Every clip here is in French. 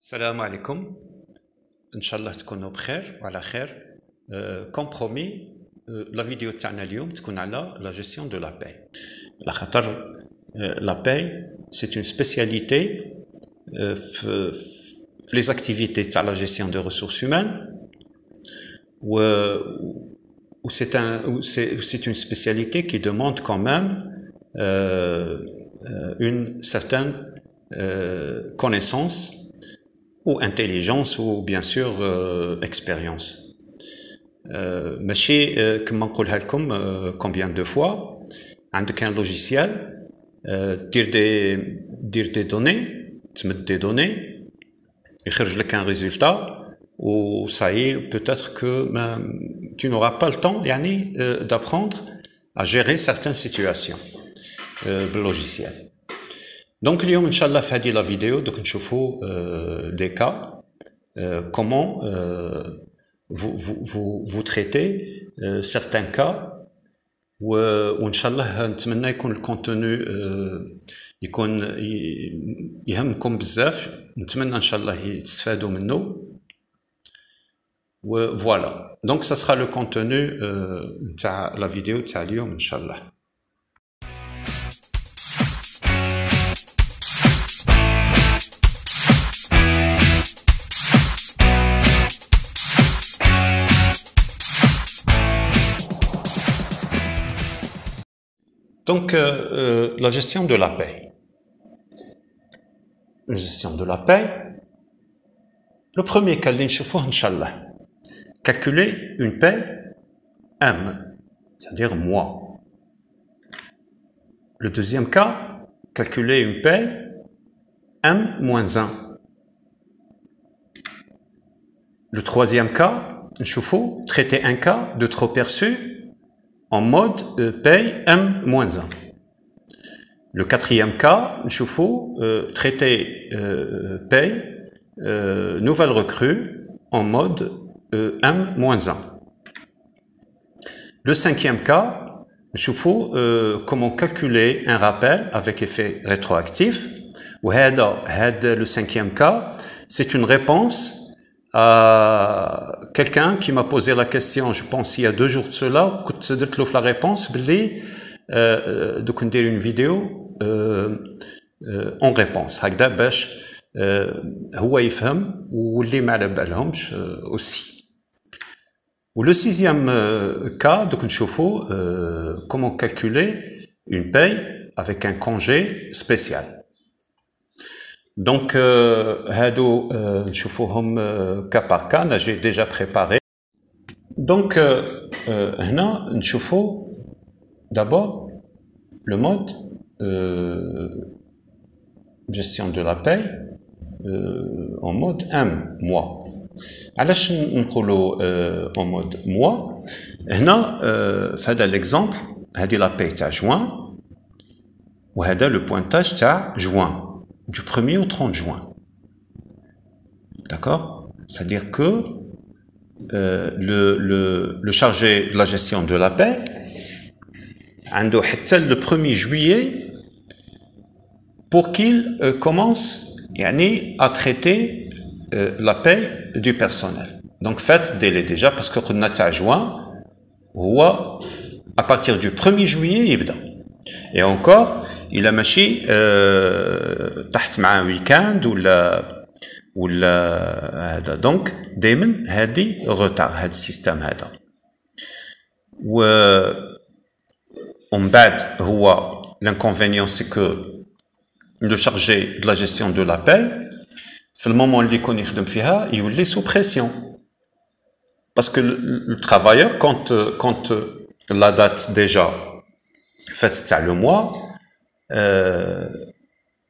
Salam alaikum. Inch'Allah تكونوا بخير وعلى خير. Comme promis, la vidéo تاعنا اليوم تكون على la gestion de la paix. على خاطر la paix c'est une spécialité في les activités تاع la gestion des ressources humaines ou c'est une spécialité qui demande quand même une certaine connaissance ou intelligence ou bien sûr expérience. ماشي كما نقولها لكم combien de fois عندك un logiciel دير des données تمد des données يخرج لك un résultat ou ça y est peut-être que tu n'auras pas le temps يعني d'apprendre à gérer certaines situations بالlogiciel. Donc اليوم ان شاء الله في هذه لا فيديو دوك نشوفوا des cas comment vous traitez certains cas وان شاء الله نتمنى يكون الكونتوني يكون يهمكم بزاف نتمنى ان شاء الله تستفادوا منه voilà donc ça sera le contenu تاع la vidéo تاع اليوم ان شاء الله. Donc, la gestion de la paix. La gestion de la paix. Le premier cas, Inch'Allah, calculer une paix M, c'est-à-dire moi. Le deuxième cas, calculer une paix M-1. Le troisième cas, traiter un cas de trop perçu en mode paye M-1. Le quatrième cas, traiter paye nouvelle recrue en mode M-1. Le cinquième cas, comment calculer un rappel avec effet rétroactif. Le cinquième cas, c'est une réponse à quelqu'un qui m'a posé la question, je pense il y a 2 jours de cela, كنت درت له في la réponse بلي دوك ندير une vidéo en réponse هكذا باش هو يفهم واللي ما على بالهمش aussi. Ou le sixième cas, donc نشوفوا comment calculer une paye avec un congé spécial. Donc, نشوفوهم cas par cas, j'ai déjà préparé. Donc, هنا نشوفوا d'abord le mode gestion de la paye en mode M, mois. علاش نقولوا en mode mois؟ هنا في هذا l'exemple هذه la paye تاع juin وهذا le pointage تاع juin. Du 1er au 30 juin. D'accord? C'est-à-dire que le chargé de la gestion de la paix, le 1er juillet, pour qu'il commence à traiter la paix du personnel. Donc faites délai déjà, parce que on a juin, à partir du 1er juillet, il et encore, il a ماشي تحت مع ويكاند ولا هذا دونك دائما هذه غوتار هذا السيستم هذا ومن بعد هو l'inconvénient c'est que le chargé de la gestion de la paix في المومون اللي يكون يخدم فيها يولي sous pression parce que le travailleur quand la date déjà faite تاع le mois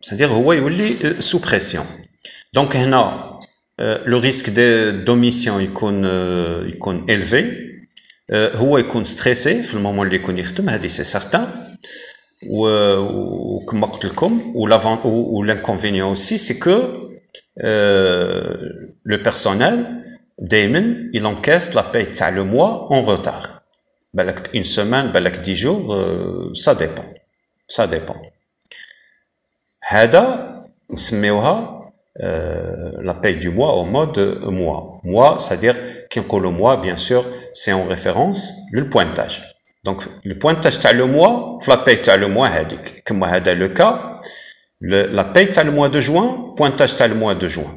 c'est-à-dire هو يولي sous pression. Donc هنا le risque d'omission يكون élevé, هو يكون stressé في المومون اللي يكون يخدم هذه c'est certain. وكما قلت لكم ou l'inconvénient aussi c'est que le personnel دائما il encaisse la paye تاع le mois en retard. بالك une semaine بالك 10 jours ça dépend. Ça dépend. هذا نسميوها la paye du mois au mode mois. Mois, c'est-à-dire qu'on le mois, bien sûr, c'est en référence le pointage. Donc, le pointage t'as le mois, la paye t'as le mois, comme c'est le cas, la paye t'as le mois de juin, pointage t'as le mois de juin.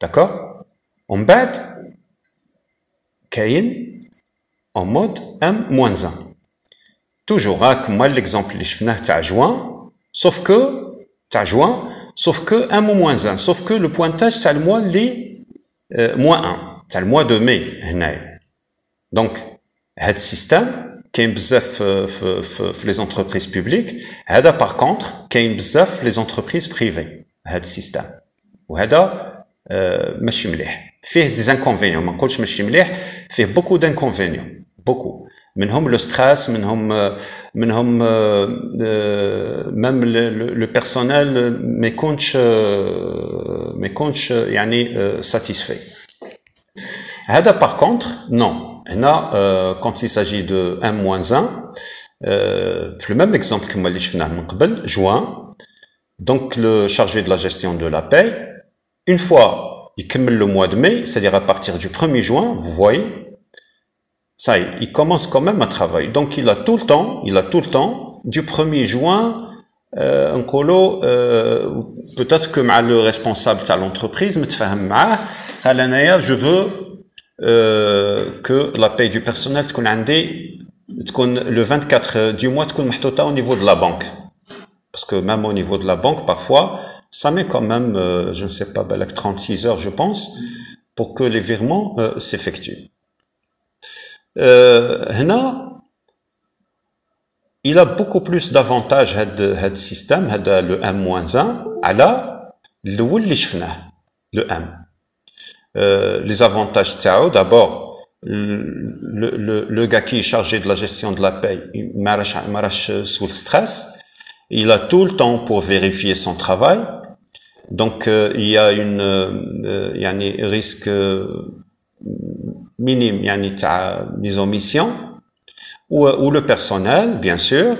D'accord? En bas, Kain, en mode M-1. Toujours, comme l'exemple que je fais t'as juin, sauf que, M-1, sauf que le pointage t'as le mois les moins 1, t'as le mois de mai. Donc, هذا السيستم كاين بزاف في les entreprises publiques. هذا par contre كاين بزاف في les entreprises privées. هذا السيستم وهذا ماشي مليح. فيه des inconvénients. ما نقولش ماشي مليح. فيه beaucoup d'inconvénients. Beaucoup. منهم le stress, منهم même le personnel ما يكونش يعني satisfait. هذا par contre non. Quand il s'agit de M-1, le même exemple que moi je faisais avant, juin, donc le chargé de la gestion de la paie, une fois il termine le mois de mai, c'est-à-dire à partir du 1er juin, vous voyez, ça y est, il commence quand même à travailler. Donc il a tout le temps, du 1er juin, en colo, peut-être que le responsable de l'entreprise me dit, je veux que la paye du personnel le 24 du mois au niveau de la banque. Parce que même au niveau de la banque, parfois, ça met quand même, je ne sais pas, 36 heures, je pense, pour que les virements s'effectuent. Il a beaucoup plus d'avantages, ce système, le M-1, à le M. Les avantages d'abord le gars qui est chargé de la gestion de la paye il marche sous le stress, il a tout le temps pour vérifier son travail, donc il y a un risque minime mise en mission, ou le personnel bien sûr,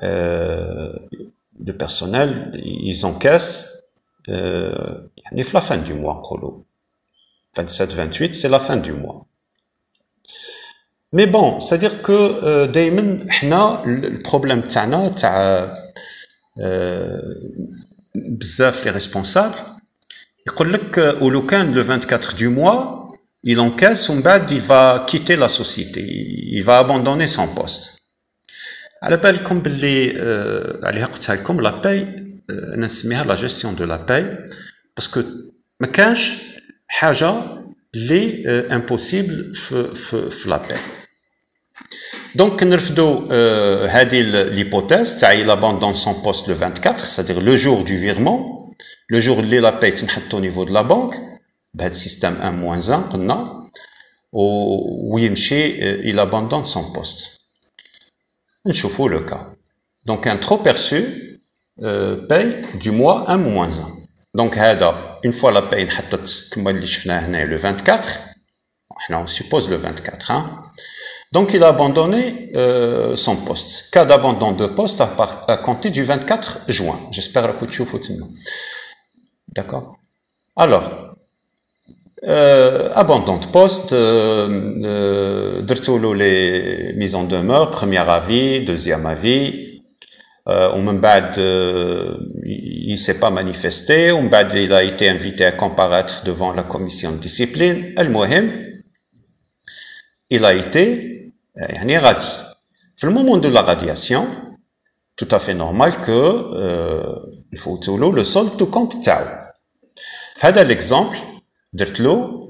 le personnel ils encaissent la fin du mois 27-28, c'est la fin du mois. Mais bon, c'est-à-dire que le problème bzaf les responsables, ils disent que le 24 du mois, il encaisse, il va quitter la société, il va abandonner son poste. على بالكم باللي عليها قلتها لكم la paye, نسميها la gestion de la paye, parce que ما كانش حاجة اللي impossible في la paie. Donc نرفدوا هذه l'hypothèse تاع il abandonne son poste le 24, c'est-à-dire le jour du virement, le jour اللي la paie تنحط au niveau de la banque بهذا السيستème 1-1 قلنا ويمشي il abandonne son poste. نشوفوا le cas. Donc un trop perçu paye du mois 1-1. Donc une fois la paye نحطت كما اللي شفناه هنا le 24, on suppose le 24, hein. Donc il a abandonné son poste. Cas d'abandon de poste à compter du 24 juin. J'espère que tu as vu. D'accord. Alors, abandon de poste, les mises en demeure, premier avis, deuxième avis. Il ne s'est pas manifesté. Il a été invité à comparaître devant la commission de discipline. Il a été radié. Au moment de la radiation, tout à fait normal que il faut le solde tout compte تاعو. هذا l'exemple درت له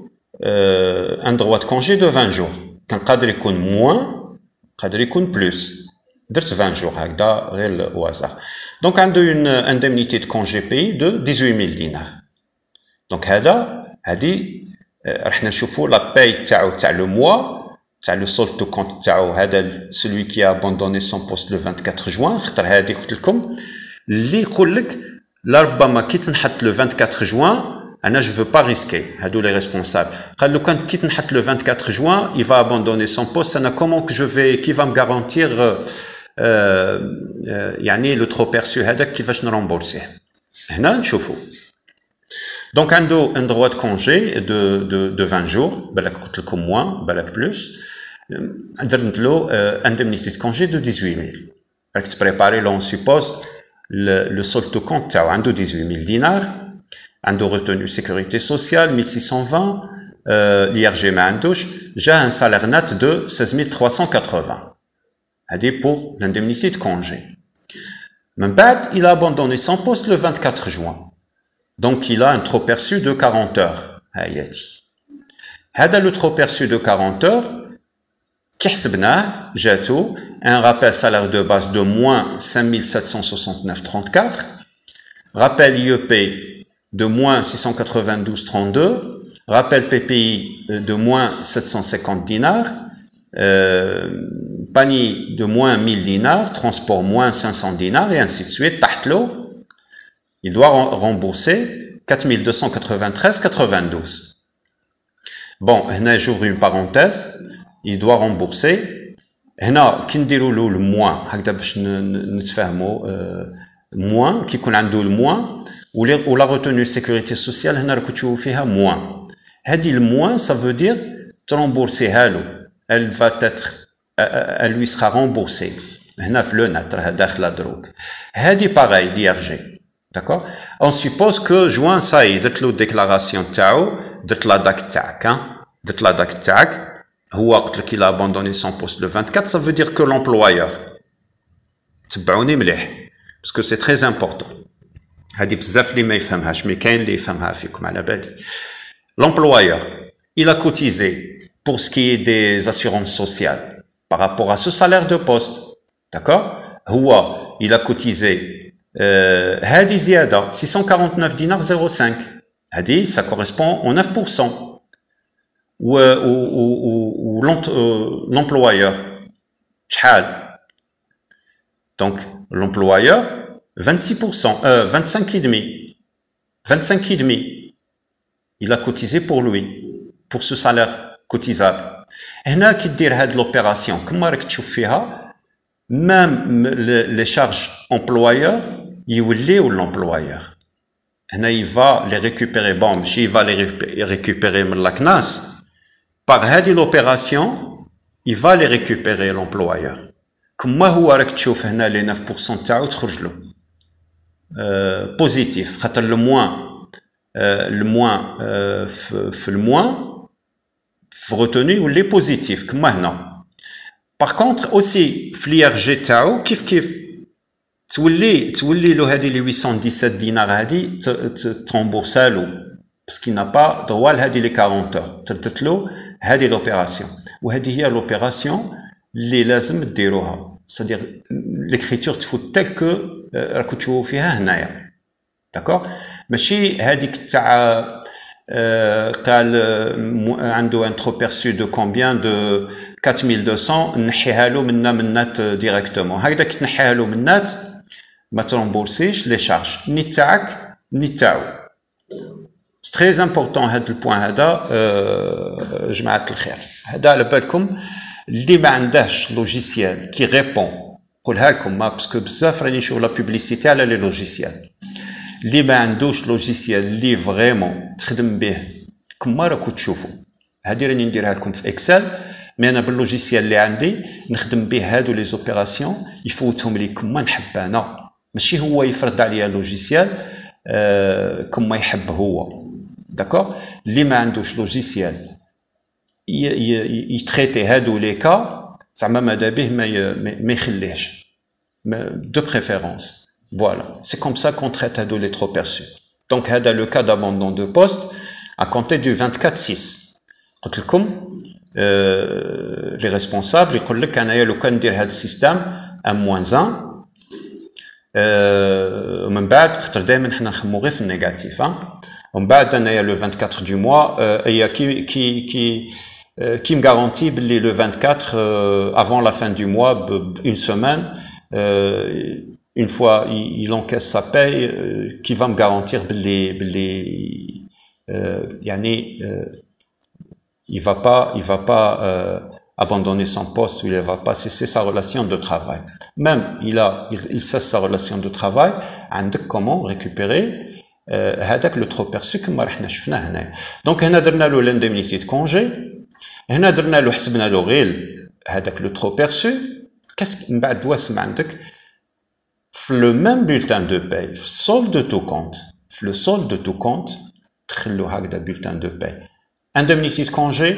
un droit de congé de 20 jours. كان قادر يكون moins, قادر يكون plus. درت 20 jours هكذا غير au hasard. Donc عنده une indemnité de congé payé de 18 000 dinars. Donc هذه راح نشوفوا la paye تاع le mois. Le solde de compte celui qui a abandonné son poste le 24 juin. هذه قلت لكم اللي يقول لك لربما كي تنحط le 24 juin انا je veux pas risquer. هادو les responsables قال له كان كي تنحط le 24 juin il va abandonner son poste. انا comment que je vais, qui va me garantir يعني le trop perçu هذاك كيفاش نرمبورسيه. هنا نشوفوا دونك عنده un droit de congé de 20 jours بالك قلت لكم moins بالك plus درت له indemnité de congé de 18000 راك تبريباري لو on suppose le solde de compte تاعو عنده 18000 دينار عنده retenu sécurité sociale 1620 l'IRG ما عندوش جاه un salaire net de 16380 هذه pour l'indemnité de congé. من بعد il a abandonné son poste le 24 juin. Donc, il a un trop perçu de 40 heures. هذا le trop perçu de 40 heures, كي حسبناه جاتو un rappel salaire de base de moins 5769,34, rappel IEP de moins 692,32, rappel PPI de moins 750 dinars, panier de moins 1000 dinars, transport moins 500 dinars, et ainsi de suite. Tahlo, il doit rembourser 4293,92. Bon, là, j'ouvre une parenthèse. Il doit rembourser. Là, qui نديروا له le moins, هكذا باش نتفاهموا moins qui يكون عنده le moins ou la retenue sécurité sociale هنا راكو تشوفوا فيها moins. هذه le moins ça veut dire ترمبورسيها له. Elle va être elle lui sera remboursée. هنا في le net راها داخله دروك. هذه pareil l'IRG. D'accord? On suppose que juin ça y est, درت له déclaration تاعو, درت la DAC تاعك, hein? درت la DAC تاعك. هو قلت لك il a abandonné son poste le 24, ça veut dire que l'employeur تبعوني مليح parce que c'est très important. هذه بزاف اللي ما يفهمهاش مي كاين اللي يفهمها فيكم على بالي. L'employeur, il a cotisé pour ce qui est des assurances sociales par rapport à ce salaire de poste. D'accord? هو il a cotisé هذه زيادة 649 dinars 0,5. هذه ça correspond au 9%. Ou l'employeur, donc l'employeur 26%, 25,5%, 25,5%, il a cotisé pour lui, pour ce salaire cotisable. هنا كي دير هاد l'opération كما راك تشوف فيها même les charges employeur يوليو l'employeur. هنا il va les récupérer, bon ماشي il va les récupérer من la CNAS. Par l'opération, il va les récupérer l'employeur. Comme هو راك تشوف هنا les 9% تاعو تخرج له positif. خاطر le moins في le moins في retenu ou les positifs كما هنا. Par contre aussi في l'IRG تاعو كيف تولي له هذه les 817 dinars هذه ترمبورسا له parce qu'il n'a pas droit لهذه les 40 heures. تردت له هذه l'opération وهذه هي l'opération اللي لازم ديروها. c'est-à-dire l'écriture تفوت telle que راكو تشوفوا فيها هنايا. d'accord ماشي هذيك تاع قال عنده un trop perçu de combien de 4200 نحيها له من النات ديريكتومون. هكذا كي تنحيها له من النات ما ترمبورسيش لي شارج ني تاعك ني تاعو. C'est très important هذا البوان هذا جماعة الخير. هذا على بالكم اللي ما عندهش لوجيسيال كي ريبون نقولها لكم ما باسكو بزاف راني نشوف لا بوبليسيتي على لي لوجيسيال. اللي ما عندوش لوجيسيال اللي فريمون تخدم به كما راكو تشوفوا هذه راني نديرها لكم في اكسل. مي انا باللوجيسيال اللي عندي نخدم به هادو لي زوبيراسيون يفوتهم لي كما نحب انا ماشي هو يفرض عليا اللوجيسيال كما يحب هو. D'accord? اللي ما عندوش لوجيسيال يتريتي هادو لي كا زعما ماذا به ما يخليهش de préférence. Voilà, c'est comme ça qu'on traite هادو les trop perçus. Donc هذا le cas d'abandon de poste à compter du 24/6. قلت لكم les responsables يقول لك انايا لو كان ندير هذا السيستم -1 ومن بعد خاطر دائما حنا نخمو غير في النيجاتيف. ومن بعد انايا لو 24 du mois هي qui me garantit باللي le 24 avant la fin du mois une semaine une fois il encaisse sa paye qui va me garantir باللي يعني il va pas abandonner son poste ou il va pas cesser sa relation de travail. Même il cesse sa relation de travail, comment récupérer le trop perçu comme رحنا شفناه هنا. Donc هنا درنا له l'indemnité de congé, هنا درنا له حسبنا له غير هذاك le trop perçu. Qu'est-ce من بعد واسم عندك في le même bulletin de paye, في solde de tout compte, في le solde de tout compte تخلو هكذا bulletin de paye. Indemnité de congé,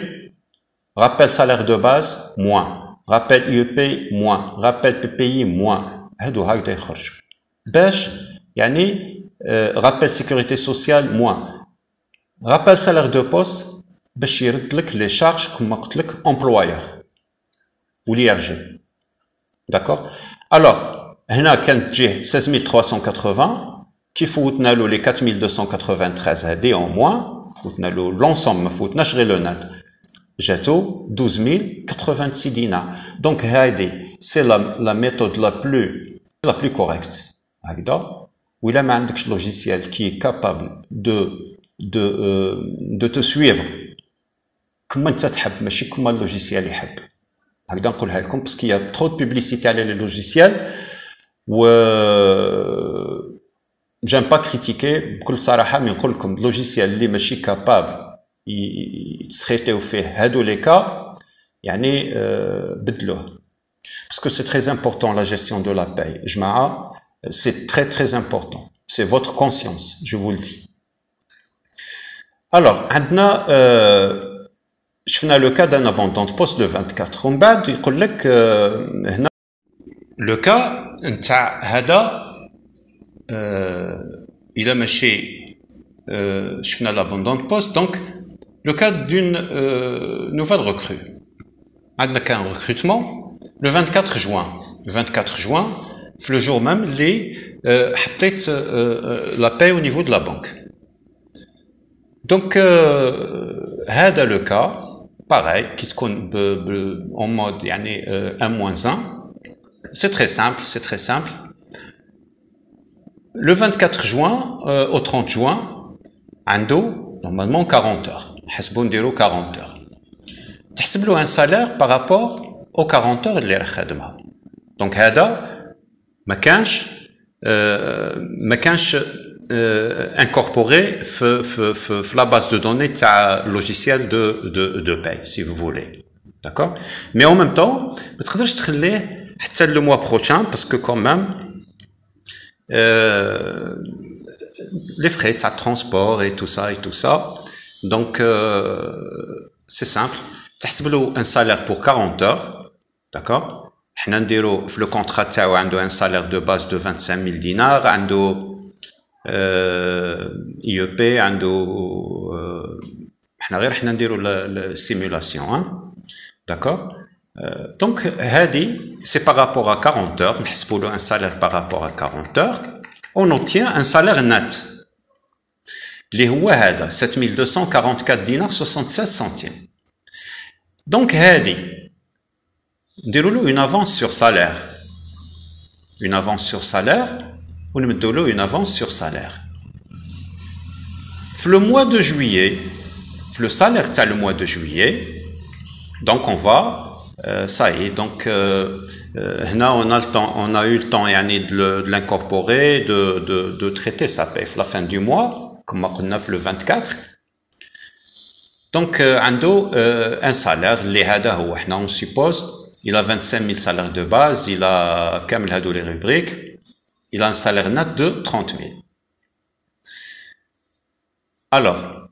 rappel salaire de base, moins. Rappel IEP, moins. Rappel PPI, moins. هادو هكذا يخرجوا. باش يعني rappel sécurité sociale, moins. Rappel salaire de poste, باش يرد لك les charges كما قلت لك employeur ou l'IRG. D'accord? Alors, هنا كانت تجيه 16380 كي فوتنا له les 4293 هادي en moins. فوتنا له l'ensemble, ما فوتناش غير le net. جاتو 12086 dinars. Donc c'est la méthode la plus correcte. هكذا وإلا ما عندكش logiciel qui est capable de te suivre كما انت تحب ماشي كما اللوجيسيال يحب. هكذا نقولها لكم parce qu'il y a trop de publicité على les logiciels و j'aime pas critiquer بكل صراحة mais نقول لكم logiciel اللي ماشي capable يتريتيو فيه هادو لي كا يعني بدلوه parce que c'est très important la gestion de la paye. جماعة c'est très important. C'est votre conscience, je vous le dis. Alors, عندنا شفنا le cas d'un abandon de poste le 24. ومن بعد يقول لك هنا le cas نتاع هذا إلا ماشي شفنا l'abandon de poste. Donc le cas d'une nouvelle recrue. عندنا qu'un recrutement le 24 juin. Le 24 juin, le jour même, حطيت la paie au niveau de la banque. Donc, هذا le cas, pareil, qui se compte en mode يعني 1-1. C'est très simple. Le 24 juin au 30 juin, عنده normalement 40 heures. حسبوا نديرو 40 heures. تحسب له un salaire par rapport aux 40 heures اللي راه خادمها. Donc هذا ما كانش incorporé في la base de données تاع logiciel de paye si vous voulez. D'accord? Mais en même temps ما تقدرش تخليه حتى le mois prochain parce que quand même les frais de transport et tout ça. Donc c'est simple. تحسب له un salaire pour 40 heures. D'accord? حنا نديرو في لو كونطرا تاعو عنده ان سالير دو باز دو 25000 دينار عنده اي بي عنده حنا نديرو السيمولاسيون داكور دونك هادي سي بارابور ا 40 اور نحسبوا له ان سالير بارابور ا 40 اور اون اوبتيان ان سالير نت اللي هو هذا 7244 دينار 76 سنتيم دونك هادي نديرو له une avance sur salaire ou نمدو له une avance sur salaire. في le mois de juillet, في le salaire تاع le mois de juillet, donc on va ça y est, donc هنا on a eu le temps يعني de l'incorporer, de traiter sa paie في la fin du mois comme قلنا في le 24. Donc عنده un salaire اللي هذا هو حنا on suppose il a 25 000 salaires de base, il a كامل هادو les rubriques, il a un salaire net de 30 000. Alors,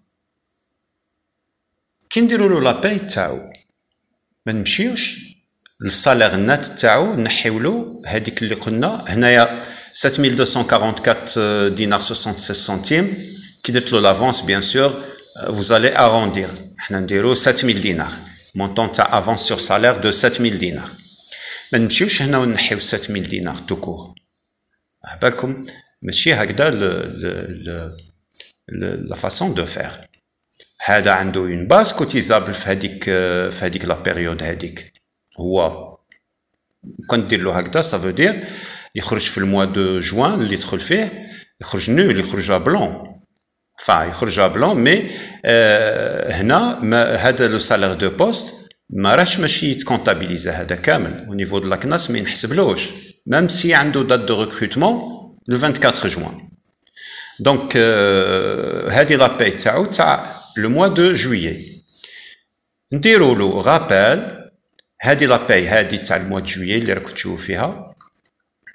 كي نديرو له لا باي تاعو ما نمشيوش للسالير نت تاعو نحيو له هذيك اللي قلنا هنايا 7244 دينار 76 سنتيم كي درت له لافونس بيان سور vous allez arrondir حنا نديرو 7000 دينار montant تاع avance sur salaire de 7000 دينار ما نمشيوش هنا ونحيو 7000 دينار تو كور بالكم ماشي هكذا لا فاصون دو فير هذا عنده اون باز كوتيزابل في هذيك لا بيريود هذيك هو كون دير له هكذا سا فو دير يخرج في الموا دو جوان اللي يدخل فيه يخرج نول يخرج بلون يخرج بلون مي هنا هذا لو سالير دو بوست ما راش ماشي يتكونتابيليزا هذا كامل au niveau de la CNAS ما ينحسبلوش même si عنده date de recrutement le 24 juin. Donc هذه لا باي تاعو تاع le mois de juillet. نديرو له رابيل هذه لا باي هذه تاع الموا دو جويي اللي راكم تشوفوا فيها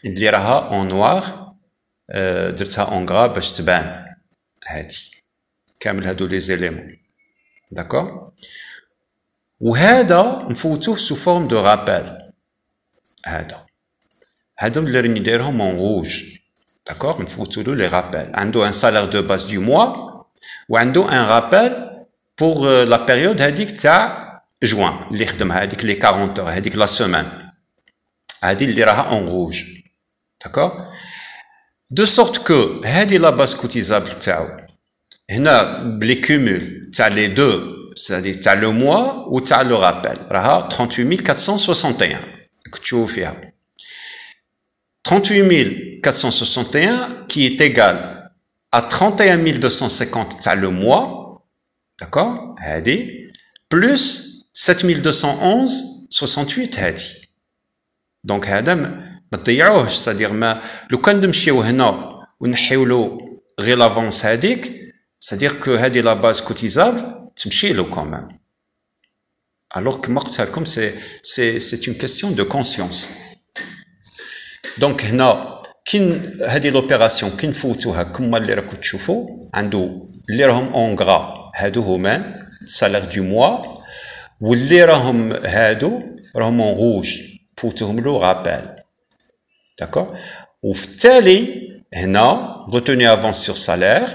اللي راها اون نوار درتها اون غرا باش تبان هذه كامل هادو لي زيليمون داكور. وهذا نفوتوه سو فورم دو رابيل هادو اللي راني دايرهم اون روج داكور. نفوتو له لي رابيل عنده ان سالير دو باز دو موا وعنده ان رابيل pour la période هذيك تاع جوان اللي خدمها هذيك لي 40 اور هذيك لا سيمين هذه اللي راها اون روج داكور. دو سورت كو هذه لا باس كوتيزابل تاعو هنا بلي كومول تاع لي دو سادي تاع لو موا و تاع لو رابيل راها 38461 كتشوفوا فيها 38461 qui est égal à 31250 تاع لو موا داكور هادي بلس 7211 68 هادي. دونك هذا ما تضيعوهش سادير ما لو كان نمشيو هنا ونحيو له غير لافونس هذيك سادير كو هادي لا باز كوتيزابل تمشي له كومام الوغ كما قلت لكم سي اون كيستيون دو كونسيونس. دونك هنا كي هادي لوبيراسيون كي نفوتوها كما اللي راكم تشوفوا عنده اللي راهم اون غرا هادو هما سالير دو موا واللي راهم هادو راهم اون روج فوتوهم له رابيل داكور. وفي التالي هنا غوتوني افونس سور سالير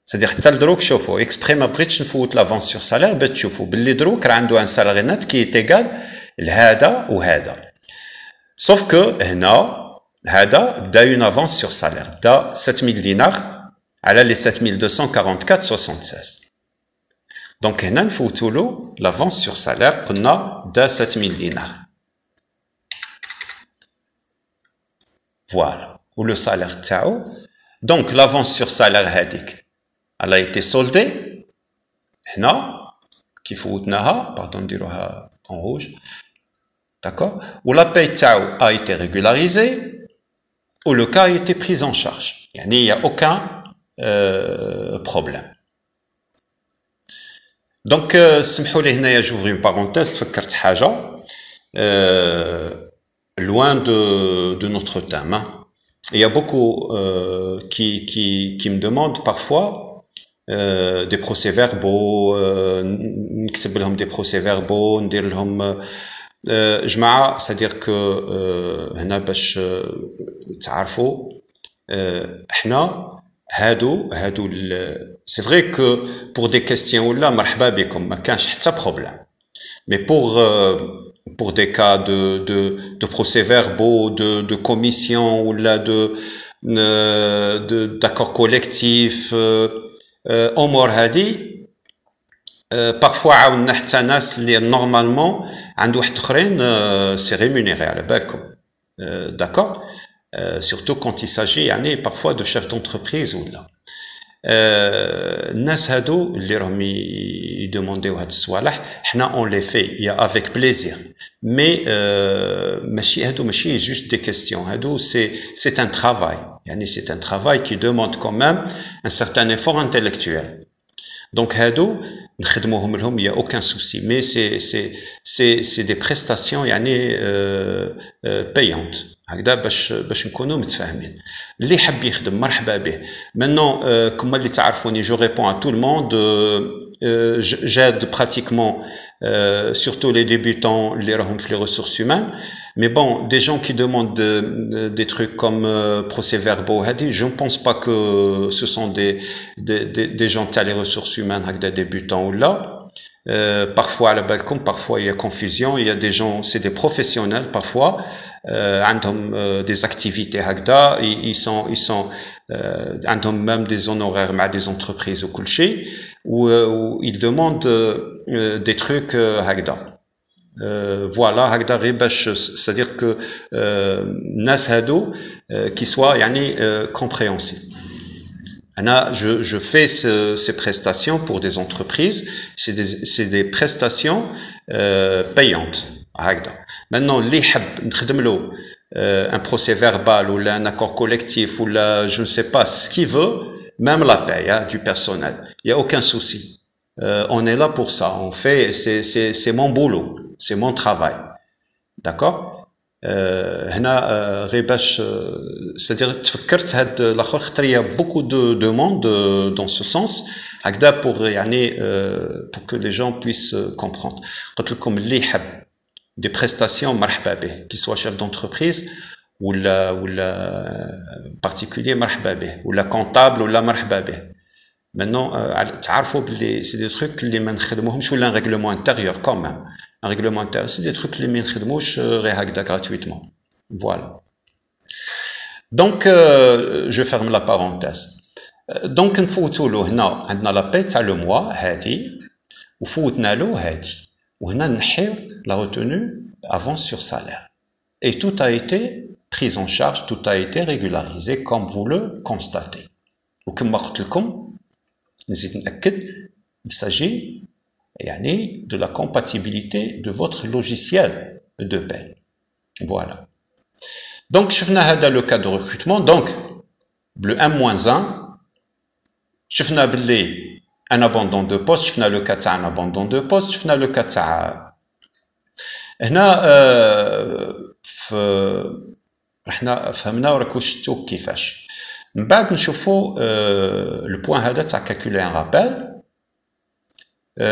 سادير حتى لدروك شوفوا اكسبري ما بغيتش نفوت لافونس سور سالير باش تشوفوا باللي دروك راه عنده ان سالير نت كي تيغال لهذا وهذا سوف كو هنا هذا دا اون افونس سور سالير دا 7000 دينار على لي 7244.76. دونك هنا نفوتو له لافونس سور سالير قلنا دا 7000 دينار فوالا و لو سالير تاعو. دونك لافونس سور سالير هذيك elle a été soldée هنا كي فوتناها باردون نديروها en rouge d'accord و la paye تاعو a été régularisée ou le cas a été pris en charge يعني il y a aucun problème. دونك سمحوا لي هنايا جوفري اون بارونتيز تفكرت حاجه loin de notre thème. Il y a beaucoup qui me demandent parfois des procès-verbaux, نكتب لهم des procès-verbaux, ندير لهم جماعة c'est-à-dire que هنا باش تعرفوا احنا هادو c'est vrai que pour des questions ولا مرحبا بكم ما كانش حتى problème mais pour des cas de procès-verbaux de commission ou là d'accords collectifs امور هذه parfois عاوننا حتى ناس اللي normalement عند واحد اخرين c'est rémunéré على بالكم d'accord surtout quand il s'agit يعني parfois de chefs d'entreprise ولا الناس هادو اللي راهم يدومونديو هاد الصوالح حنا اون لي في يا افيك بليزير مي ماشي هادو ماشي جوست دي كيستيون هادو سي ان ترافاي يعني سي ان ترافاي كي دوموند كومام ان سارتان ايفور انتيليكتويل دونك هادو نخدموهم لهم يا اوكان سوسي مي سي دي بريستاسيون يعني بايونت هكذا باش نكونوا متفاهمين. اللي حب يخدم مرحبا به. maintenant كما اللي تعرفوني جو ريبون ا تو الموند j'aide pratiquement surtout les débutants اللي راهم في les ressources humaines mais bon des gens qui demandent des trucs comme procès-verbaux هذه je ne pense pas que ce sont des gens تاع les ressources humaines هكذا débutants ou là parfois على بالكم parfois il y a confusion il y a des gens c'est des professionnels parfois عندهم des activités هكذا ils sont عندهم même des honoraires مع des entreprises وكل شيء où ils demandent des trucs هكذا voilà هكذا غير باش c'est-à-dire que الناس هادو qui soient يعني compréhensibles. Je fais ces prestations pour des entreprises, c'est des prestations payantes. Maintenant, un procès verbal ou un accord collectif ou je ne sais pas ce qu'il veut, même la paye du personnel, il n'y a aucun souci. On est là pour ça, on fait, c'est mon boulot, c'est mon travail. D'accord? C'est-à-dire تفكرت هاد الاخر خاطر il y a beaucoup de demandes dans ce sens هكذا pour que les gens puissent comprendre. قلت لكم اللي يحب des prestations مرحبا به qu'il soit chef d'entreprise ولا particulier مرحبا به ولا comptable ولا مرحبا به. Maintenant تعرفوا باللي c'est des trucs اللي ما نخدموهمش ولا un règlement intérieur quand même. Un règlement intérieur, c'est des trucs les mêmes gratuitement. Voilà. Donc, je ferme la parenthèse. Donc, نفوتوا هنا عندنا la paie تاع le mois هذه وفوتنا له هذه وهنا نحيو la retenue avance sur salaire. Et tout a été pris en charge, tout a été régularisé comme vous le constatez. وكما قلت لكم نزيد نأكد il s'agit de la compatibilité de votre logiciel de paie. Voilà. Donc, je fais le cas de recrutement. Donc, le 1-1, je fais un abandon de poste, je fais le cas d'un abandon de poste, je fais le cas d'un... هنا فهمنا وراكو شفتو كيفاش. من بعد نشوفو le point هذا تاع calculer un rappel. Il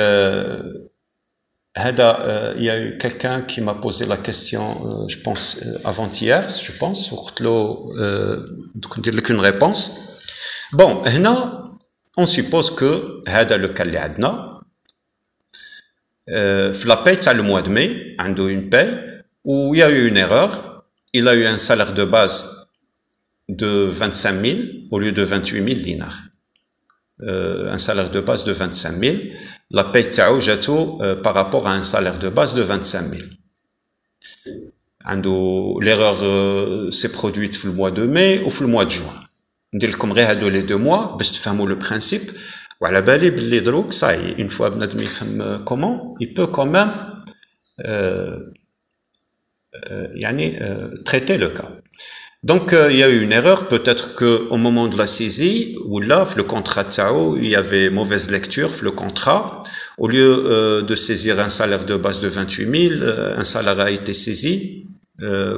y a eu quelqu'un qui m'a posé la question, je pense, avant-hier, je pense, donc une réponse. Bon, on suppose que, le cas اللي عندنا, la paye, c'est le mois de mai, عنده une paye, où il y a eu une erreur, il a eu un salaire de base de 25 000 au lieu de 28 000 dinars. Un salaire de base de 25 000, la paye تاعو جاتو par rapport à un salaire de base de 25 000. L'erreur s'est produite le mois de mai ou le mois de juin. ندير لكم غير هادو les 2 mois باش تفهموا le principe. وعلى بالي باللي دروك صاي une fois بنادم يفهم comment il peut quand même traiter le cas. Donc, il y a eu une erreur, peut-être qu'au moment de la saisie, ou là, le contrat Tao, il y avait mauvaise lecture, le contrat. Au lieu de saisir un salaire de base de 28 000, un salaire a été saisi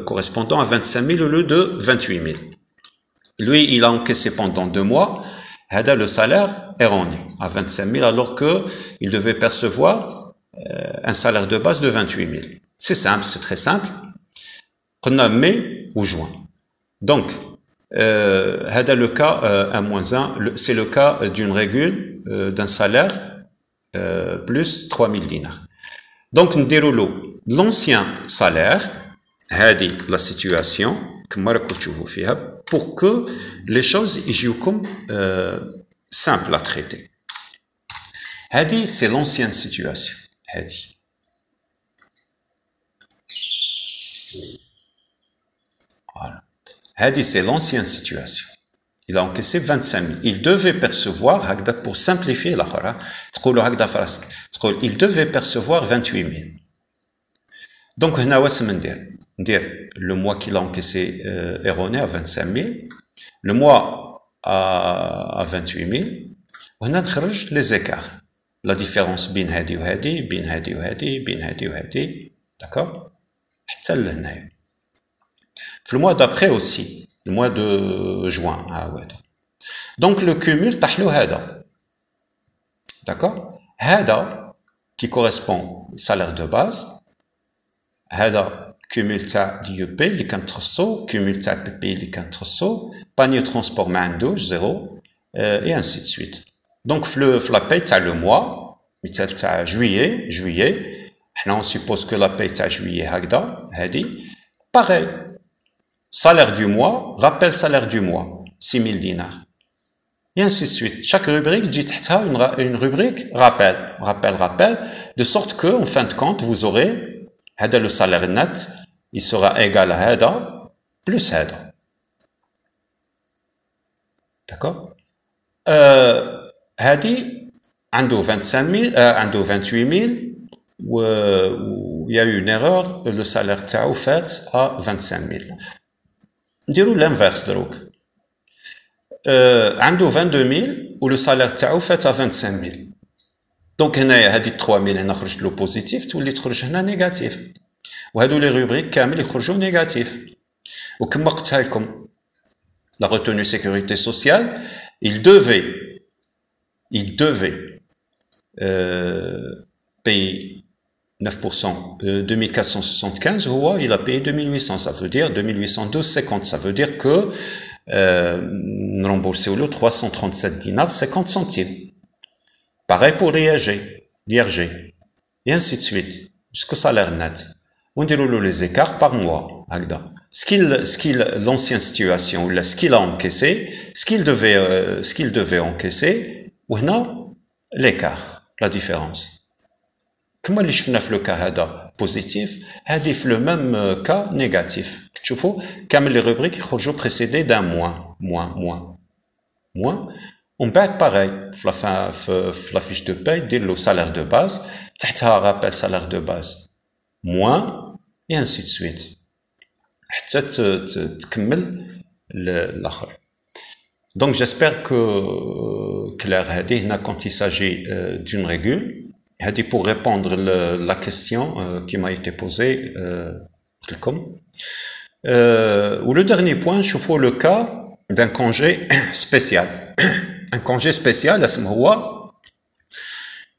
correspondant à 25 000 au lieu de 28 000. Lui, il a encaissé pendant 2 mois. Le salaire erroné à 25 000, alors qu'il devait percevoir un salaire de base de 28 000. C'est simple, c'est très simple. Prenons mai ou juin. Donc, le cas 1-1, c'est le cas d'une régule d'un salaire plus 3 000 dinars. Donc, nous déroulons l'ancien salaire, la situation, pour que les choses soient comme simples à traiter. C'est l'ancienne situation. Voilà. C'est l'ancienne situation. Il a encaissé 25 000. Il devait percevoir, pour simplifier la khara, il devait percevoir 28 000. Donc, le mois qu'il a encaissé erroné à 25 000, le mois à 28 000, on a les écarts. La différence bin hadi ou hadi, bin hadi ou hadi, bin hadi ou hadi. D'accord? Le mois d'après aussi, le mois de juin. Donc le cumul tahlo hada. D'accord? Hada qui correspond au salaire de base. Hada cumul ta d'IEP, les cantrosso, cumul ta PP, les cantrosso, panier transport mando, 0, et ainsi de suite. Donc la paye t'as le mois, t'as juillet, on suppose que la paye t'as juillet hagda, hadi, pareil. Salaire du mois, rappel salaire du mois, 6 000 dinars. Et ainsi de suite. Chaque rubrique dit une rubrique rappel, de sorte que, en fin de compte, vous aurez le salaire net, il sera égal à Hada plus Hada. D'accord? هادي عنده 25000 عنده 28000 و il y a eu une erreur le salaire تاعو فات à 25000 نديرو l'inverse دروك عنده 22000 و le salaire تاعو فات à 25000 دونك هنايا هادي 3000 هنا خرجت له بوزيتيف تولي تخرج هنا نيجاتيف وهادو لي روبريك كامل يخرجوا نيجاتيف وكما قلتها لكم la retenue sécurité sociale il devait payer 9%, 2475, il a payé 2800, ça veut dire 2812,50, ça veut dire que remboursé au lot 337 dinars 50 centimes. Pareil pour l'IRG, et ainsi de suite, jusqu'au salaire net. On déroule les écarts par mois. L'ancienne situation, ou ce qu'il a encaissé, ce qu'il devait encaisser, ou non, l'écart, la différence. Comment les chefs le cas hada positif, hadi le même cas négatif. Tu vois, comme les rubriques qui précédées d'un moins. On bat pareil, la fiche de paye, dès le salaire de base, t'as rappel salaire de base, moins, et ainsi de suite. Donc j'espère que Claire hadi, quand il s'agit d'une règle, pour répondre à la question qui m'a été posée, ou le dernier point, je vois le cas d'un congé spécial. Un congé spécial,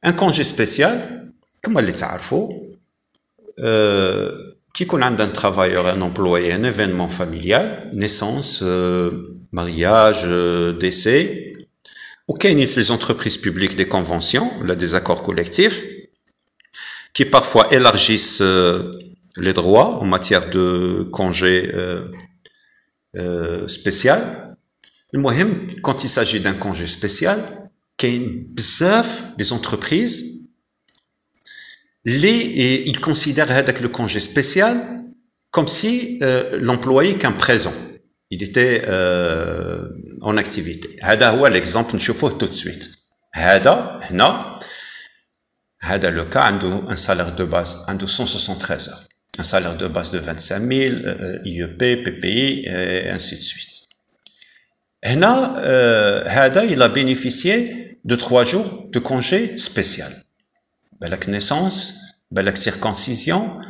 un congé spécial, comme vous le savez, qui connaît un travailleur, un employé, un événement familial, naissance, mariage, décès, auxquels les entreprises publiques des conventions, des accords collectifs, qui parfois élargissent les droits en matière de congé spécial. Quand il s'agit d'un congé spécial, les entreprises, ils considèrent le congé spécial comme si l'employé qu'un présent. Il était en activité. هذا هو l'exemple نشوفوه tout de suite. هذا le cas عنده un salaire de base عنده 173 heures. Un salaire de base de 25000 IEP, PPI et ainsi de suite. هنا هذا il a bénéficié de 3 jours de congé spécial. بالك naissance, بالك circoncision,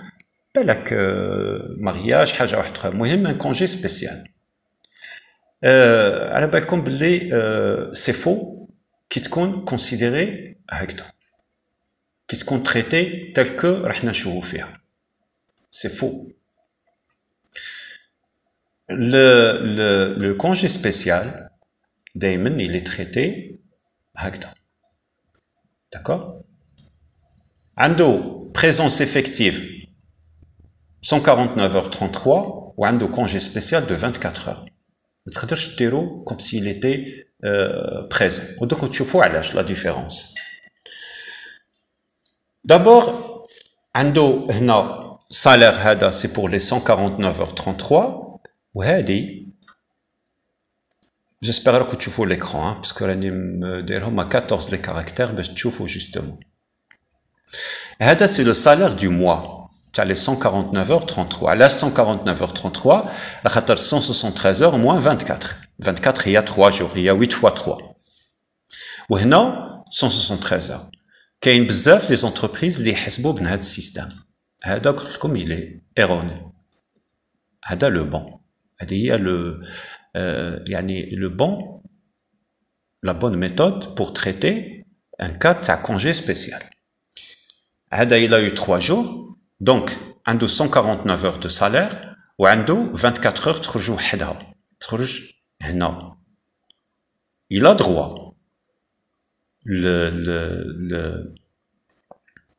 بالك mariage, حاجة واحدة مهم un congé spécial. على بالكم بلي سي فو كي تكون كونسيديري هكذا كي تكون تريتي تال كو راح نشوفو فيها سي فو le congé spécial دائما il est traité هكذا d'accord عنده présence effective 149h33 ou عنده congé spécial de 24 heures ما تقدرش ديرو comme s'il était présent ودوك تشوفوا علاش la différence d'abord عنده هنا salaire هذا c'est pour les 149h33 وهذه j'espère راكم تشوفوا l'écran parce que راني دايرهم à 14 les caractères باش تشوفوا justement هذا c'est le salaire du mois تاع les 149h33 على 149h33 لخاطر 173 heures moins 24 هي 3 jours هي 8 fois 3 وهنا 173 heures كاين بزاف لي زونتربريز اللي يحسبوا بهذا السيستم هذا قلت لكم il est erroné هذا لو بون هذه هي لو يعني لو بون la bonne méthode pour traiter un cas تاع congé spécial هذا il a eu 3 jours donc عنده 149 heures de salaire وعنده 24 heures تخرج وحدها تخرج هنا il a droit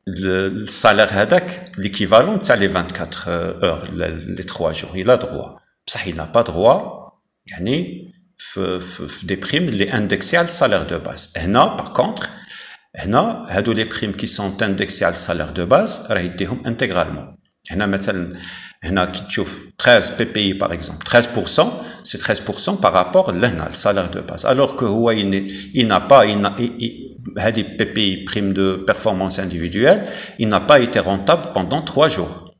le salaire هذاك l'équivalent تاع les 24 heures les 3 jours il a droit بصح il n'a pas droit يعني في des primes اللي indexées على salaire de base هنا par contre هنا هادو les primes qui sont indexées على salaire de base راه يديهم intégralement هنا مثلا هنا كي تشوف 13 PPI par exemple 13%, c'est 13% par rapport لهنا le salaire de base, alors que هو il n'a pas هذه PPI prime de performance individuelle, il n'a pas été rentable pendant 3 jours,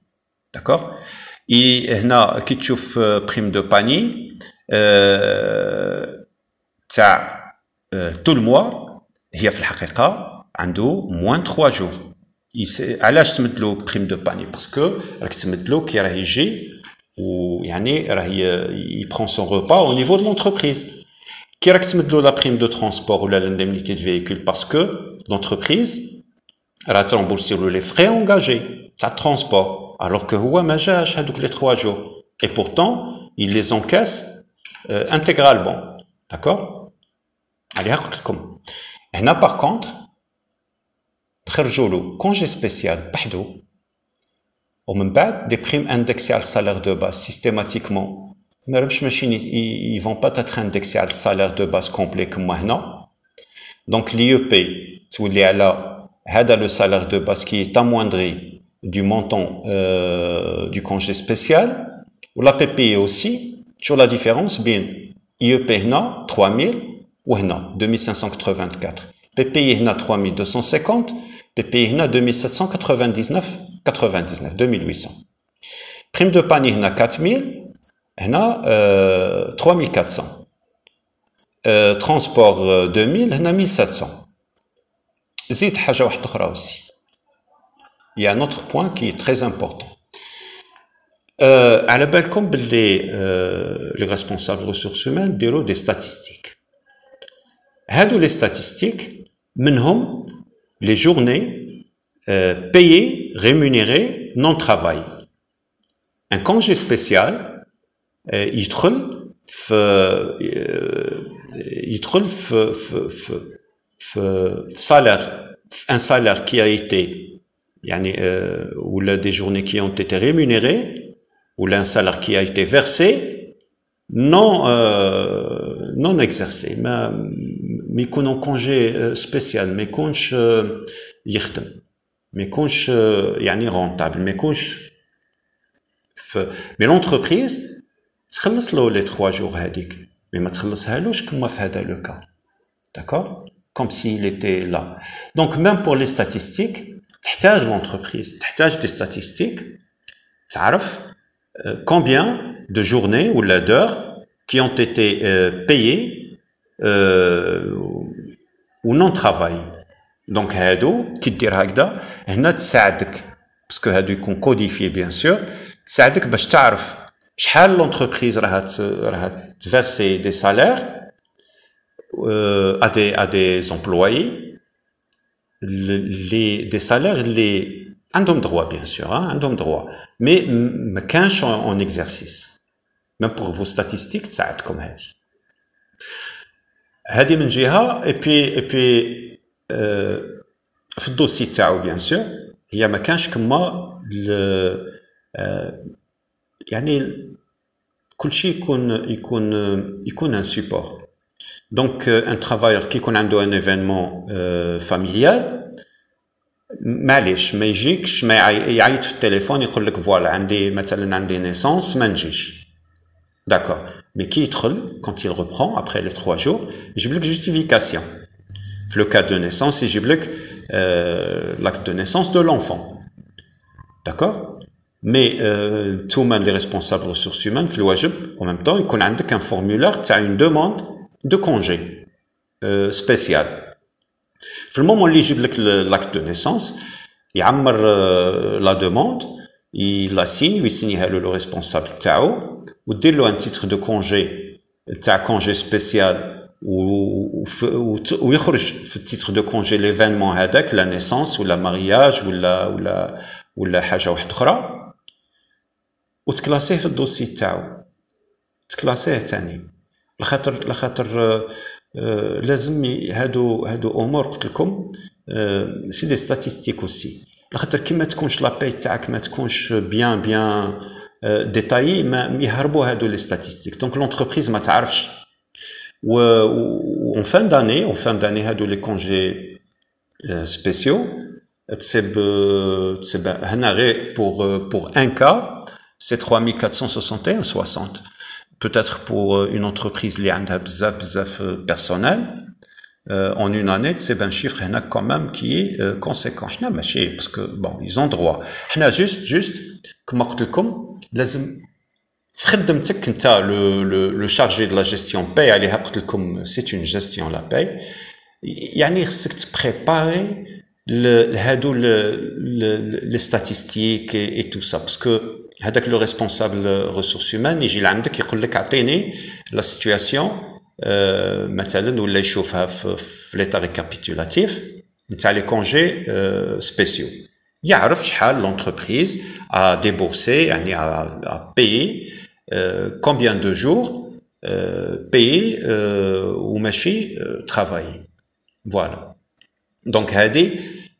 d'accord. Et هنا كي تشوف prime de panier تاع tout le mois هي في الحقيقة عنده moins 3 jours. علاش تمدلو بريم دو باني؟ باسكو راك تمدلو كي راه يجي ويعني راه يبرون سون ريبا او نيفو دو لونتربريز. كي راك تمدلو لا بريم دو ترونسبور ولا لاندemnité دو فييكول باسكو لونتربريز راه ترامبورسيلو لي فري انغاجي تاع الترونسبور الوغ كو هو ما جاش هادوك لي 3 جور اي بورتون il les encaisse intégralement, d'accord. عليها قلت لكم هنا باغ كونطخ نخرجوا له كونجي سبيسيال بحدو ومن بعد دي بريم اندكسي على السالير دو باز سيستيماتيكمون ما راهمش ماشيين ils vont pas être indexés على السالير دو باز كومبلي كما هنا. دونك لي او بي تولي على هذا لو سالير دو باز كي تامواندري du montant du congé spécial ou la PPI aussi sur la différence بين IEP هنا 3000 وهنا 2584 PPI هنا 3250 PPI هنا 2799 2800. Prime de panier هنا 4000 هنا 3400. Transport 2000 هنا 1700. زيد حاجة واحدة أخرى aussi. Il y a un autre point qui est très important. على بالكم باللي les responsables ressources humaines ديروا des statistiques. هادو les statistiques منهم les journées payées, rémunérées, non travail. Un congé spécial, يدخل في salaire, un salaire qui a été, يعني ou là des journées qui ont été rémunérées, ou là un salaire qui a été versé, non exercé. ما يكونوا كونجي سبيسيال ما يكونش يخدم ما يكونش يعني رونطابل ما يكونش مي لونتربريز تخلص له لي 3 جور هذيك مي ما تخلصهالوش كما في هذا لو كا داكور كوم سي il était là. Donc même pour les statistiques تحتاج l'entreprise تحتاج des statistiques تعرف combien de journées ou d'heures qui ont été payées ou non travail. Donc هادو كي دير هكذا هنا تساعدك باسكو هادو يكون كوديفي بيان سور تساعدك باش تعرف شحال لونتربريز راها تفيرسي دي سالير à des employés des salaires اللي عندهم droit bien sûr عندهم droit mais ما كانش en exercice. même pour vos statistiques تساعدكم هذه من جهه اي بي في الدوسي تاعو بيان سور هي ما كانش كما يعني كل شيء يكون ان سيبور. دونك ان ترافايور كي يكون عنده ان ايفينمون فاميليال معليش ما يجيكش ما يعيط في التليفون يقول لك فوالا عندي نيسونس ما نجيش داكور. Mais qui يدخل quand il reprend après les 3 jours يجيب لك justification. في le cas de naissance يجيب لك l'acte de naissance de l'enfant, d'accord. Mais توما les responsables ressources humaines في الواجب en même temps يكون عندك un formulaire تاع une demande de congé spécial. في المومون اللي يجيب لك l'acte de naissance يعمر la demande il la signe ويسينيها له le responsable تاعو ودير له ان تيتر دو كونجي تاع كونجي سبيسيال ويخرج في التيتر دو كونجي ليفينمون هذاك لا نيسونس ولا مارياج ولا حاجه واحده اخرى وتكلاسيه في الدوسي تاعو تكلاسيه ثاني لخاطر لازم هادو امور قلت لكم سي دي ستاتيستيك اوسي لخاطر كي ما تكونش لاباي تاعك ما تكونش بيان détaillé ما يهربوا هادو لي statistiques. Donc l'entreprise ما تعرفش و en fin d'année هادو لي congés spéciaux تسب هنا غير pour un cas c'est 3461,60. Peut-être pour une entreprise qui a bzaf personnel, en une année, c'est un chiffre quand même qui est conséquent. Parce que, bon, ils ont droit. Juste, comme je vous le chargé de la gestion paye, c'est une gestion la paye. يعني خصك préparer les statistiques et tout ça parce que هذاك le responsable ressources humaines يجي لعندك يقول لك اعطيني la situation مثلا ولا يشوفها في l'état récapitulatif نتاع les congés spéciaux يعرف شحال l'entreprise a déboursé يعني a payé combien de jours payé ou ماشي travaillé. Voilà. Donc,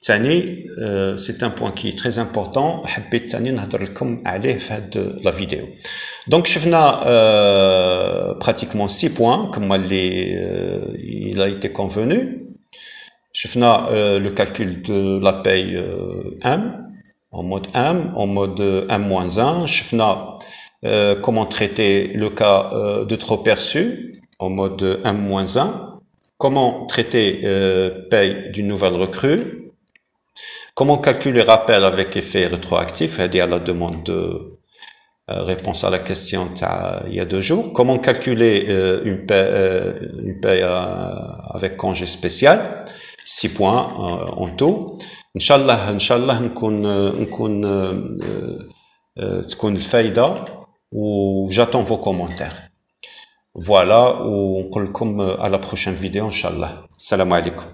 c'est un point qui est très important. La vidéo. Donc, je pratiquement 6 points, comme il a été convenu. Je le calcul de la paye M, en mode M, en mode M-1. Je comment traiter le cas de trop perçu, en mode M-1. Comment traiter paye d'une nouvelle recrue. Comment calculer rappel avec effet rétroactif, c'est-à-dire la demande de réponse à la question il y a 2 jours. Comment calculer une paye avec congé spécial. 6 points en tout. Inch'Allah, تكون الفايدة و j'attends vos commentaires. Voilà, on à la prochaine vidéo, Inch'Allah. Salam alaikum.